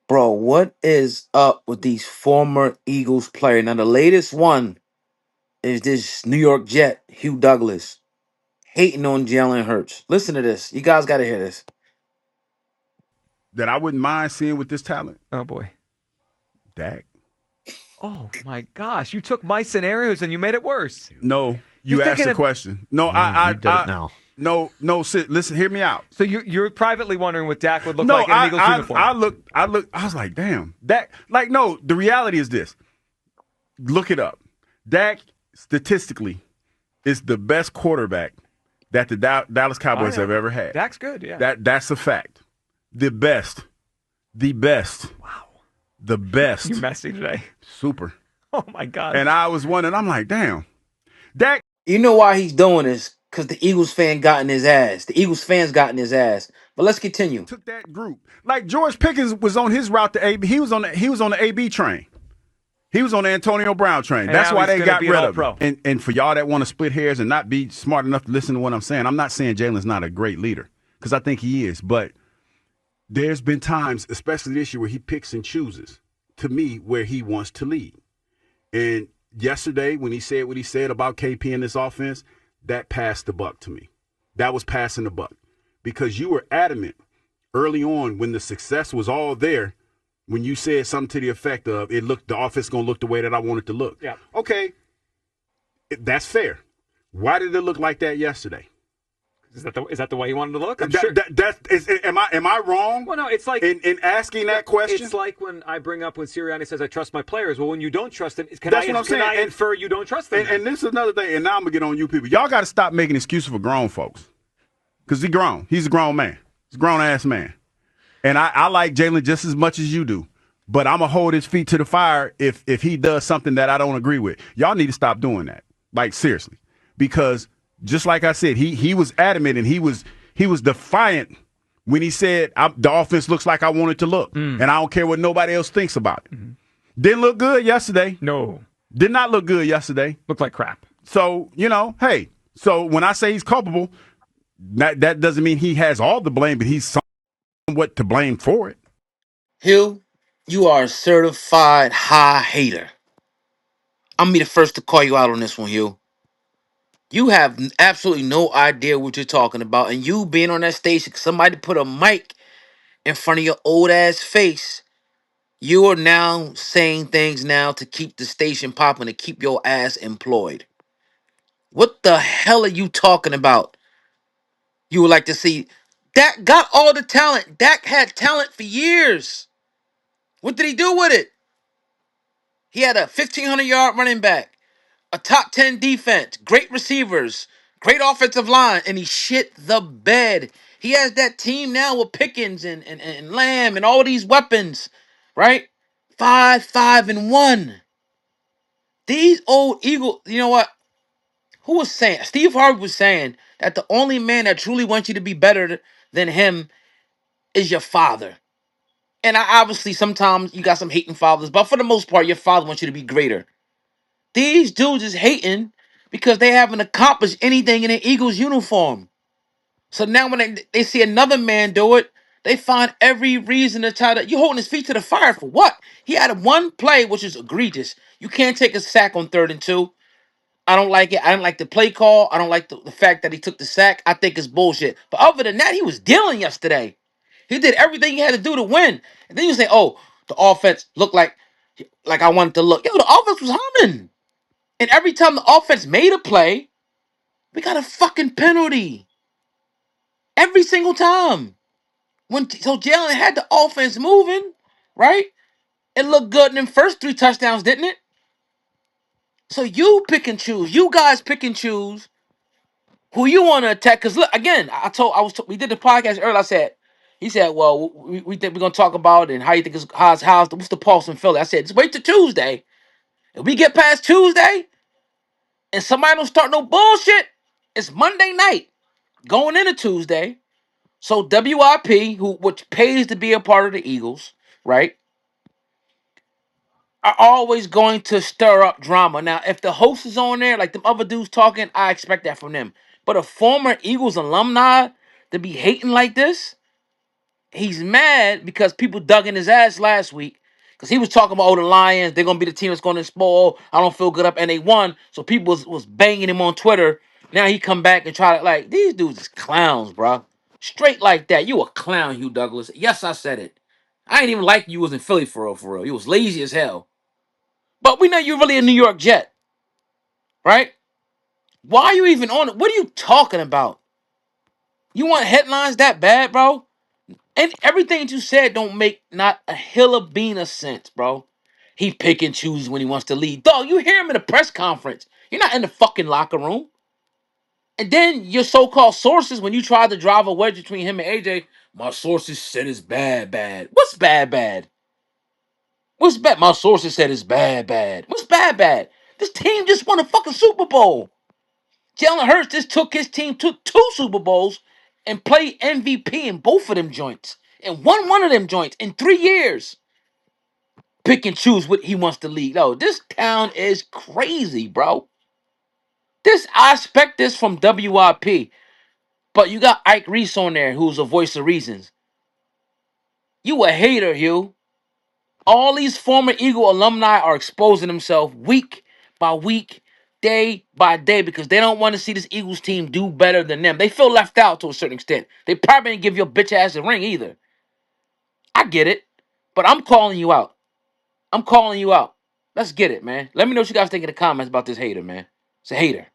Bro, what is up with these former Eagles players? Now, the latest one is this New York Jet, Hugh Douglas, hating on Jalen Hurts. Listen to this. You guys got to hear this. That I wouldn't mind seeing with this talent. Oh boy. Dak. Oh my gosh. You took my scenarios and you made it worse. No, You're you asked thinking a of question. No, You did it now. no. Sit, listen, hear me out. so you're privately wondering what Dak would look No, like in an Eagles uniform. I look. I was like, damn. Dak. Like, no. The reality is this. Look it up. Dak statistically is the best quarterback that the Dallas Cowboys have ever had. Dak's good, yeah. That's a fact. The best. Wow. The best. You're messy today. Super. Oh my God. And I was wondering. I'm like, damn. Dak You know why he's doing this? Because the Eagles fan got in his ass. The Eagles fans got in his ass. But let's continue. took that group. Like George Pickens was on his route to AB. He was on the AB train. He was on the Antonio Brown train. And That's now why he's they gonna got be an rid of All-Pro. him. And for y'all that want to split hairs and not be smart enough to listen to what I'm saying, I'm not saying Jalen's not a great leader because I think he is. But there's been times, especially this year, where he picks and chooses to me where he wants to lead. And yesterday, when he said what he said about KP in this offense, that passed the buck to me. That was passing the buck because you were adamant early on when the success was all there. When you said something to the effect of the offense going to look the way that I want it to look. Yeah. Okay, that's fair. Why did it look like that yesterday? Is that the way you wanted to look? I'm sure. Am I wrong? Well, no, it's like in asking that question. It's like when I bring up when Sirianni says I trust my players. Well, when you don't trust them, That's what I'm saying. Can I infer you don't trust them? And this is another thing. And now I'm gonna get on you people. Y'all got to stop making excuses for grown folks, because he's grown. He's a grown man. He's a grown ass man. And I like Jalen just as much as you do. But I'm going to hold his feet to the fire if he does something that I don't agree with. Y'all need to stop doing that. Like, seriously. Because just like I said, he was adamant and he was defiant when he said the offense looks like I want it to look. And I don't care what nobody else thinks about it. Mm-hmm. Didn't look good yesterday. No. Did not look good yesterday. Looked like crap. So, hey. So when I say he's culpable, that doesn't mean he has all the blame, but he's somewhat to blame for it. Hugh, you are a certified high hater. I'm going to be the first to call you out on this one, Hugh. You have absolutely no idea what you're talking about. And you being on that station, somebody put a mic in front of your old ass face. You are now saying things now to keep the station popping, to keep your ass employed. What the hell are you talking about? You would like to see Dak got all the talent. Dak had talent for years. What did he do with it? He had a 1,500-yard running back, a top 10 defense, great receivers, great offensive line, and he shit the bed. He has that team now with Pickens and Lamb and all these weapons, right? 5-1. These old Eagles, you know what? Who was saying? Steve Harvey was saying that the only man that truly wants you to be better than him is your father. And I obviously sometimes you got some hating fathers, but for the most part, your father wants you to be greater. These dudes is hating because they haven't accomplished anything in an Eagles uniform. So now when they see another man do it, they find every reason to try to. You holding his feet to the fire for what? He had one play which is egregious. You can't take a sack on 3rd and 2. I don't like it. I didn't like the play call. I don't like the fact that he took the sack. I think it's bullshit. But other than that, he was dealing yesterday. He did everything he had to do to win. And then you say, "Oh, the offense looked like I wanted to look." Yo, the offense was humming. And every time the offense made a play, we got a fucking penalty. Every single time. So Jalen had the offense moving, right? It looked good in them first 3 touchdowns, didn't it? So you pick and choose. You guys pick and choose who you want to attack. Because look, again, we did the podcast earlier. He said, well, we think we're gonna talk about it and how you think what's the pulse in Philly. I said, just wait till Tuesday. If we get past Tuesday and somebody don't start no bullshit, it's Monday night going into Tuesday. So WIP, which pays to be a part of the Eagles, right, are always going to stir up drama. Now, if the host is on there, like them other dudes talking, I expect that from them. But a former Eagles alumni to be hating like this, he's mad because people dug in his ass last week because he was talking about, oh, the Lions, they're gonna be the team that's gonna spoil. I don't feel good up, and they won. So people was banging him on Twitter. Now he come back and try to like these dudes is clowns, bro. Straight like that. You a clown, Hugh Douglas. Yes, I said it. I ain't even like you was in Philly for real, for real. You was lazy as hell. But we know you're really a New York Jet, right? Why are you even on it? What are you talking about? You want headlines that bad, bro? And everything that you said don't make not a hill of bean of sense, bro. He pick and choose when he wants to lead. Dog, you hear him in a press conference. You're not in the fucking locker room. And then your so-called sources, when you try to drive a wedge between him and AJ, my sources said it's bad, bad. What's bad, bad? What's bad? My sources said it's bad, bad. What's bad, bad? This team just won a fucking Super Bowl. Jalen Hurts just took his team to 2 Super Bowls and played MVP in both of them joints and won one of them joints in 3 years. Pick and choose what he wants to lead. Oh, this town is crazy, bro. I expect this from WIP, but you got Ike Reese on there, who's a voice of reasons. You a hater, Hugh. All these former Eagle alumni are exposing themselves week by week, day by day, because they don't want to see this Eagles team do better than them. They feel left out to a certain extent. They probably didn't give your bitch ass a ring either. I get it, but I'm calling you out. I'm calling you out. Let's get it, man. Let me know what you guys think in the comments about this hater, man. It's a hater.